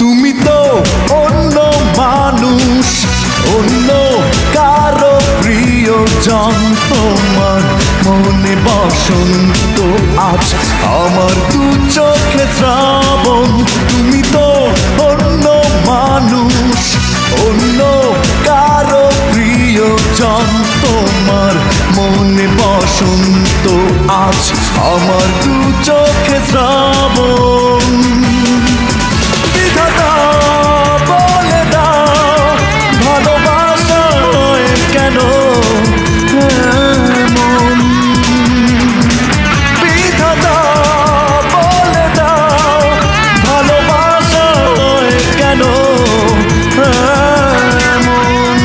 তুমি তো অন্য মানুষ, অন্য কারো প্রিয়জন। তোমার মনে বসন্ত আজ, আমার দু চোখে শ্রাবণ। তুমি তো অন্য মানুষ, অন্য কারো প্রিয়জন। তোমার মনে বসন্ত আজ, আমার দু চোখে শ্রাবণ। বিধাতা বলে দাও, ভালোবাসা হয় কেন এমন? বিধাতা বলে দাও, ভালোবাসা হয় কেন এমন?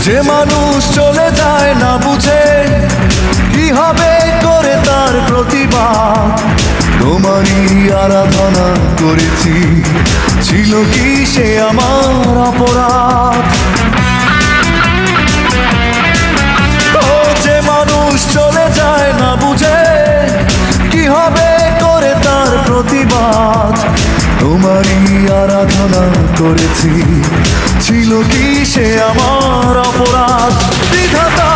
যে মানুষ চলে যায় না বুঝে, কি হবে করে তার প্রতিবাদ। তোমারই আরাধনা করেছি, ছিল কি সে আমার অপরাধ? ও যে মানুষ চলে যায় না বুঝে, কি হবে করে তার প্রতিবাদ। তোমারই আরাধনা করেছি, ছিল কি সে আমার অপরাধ? বিধাতা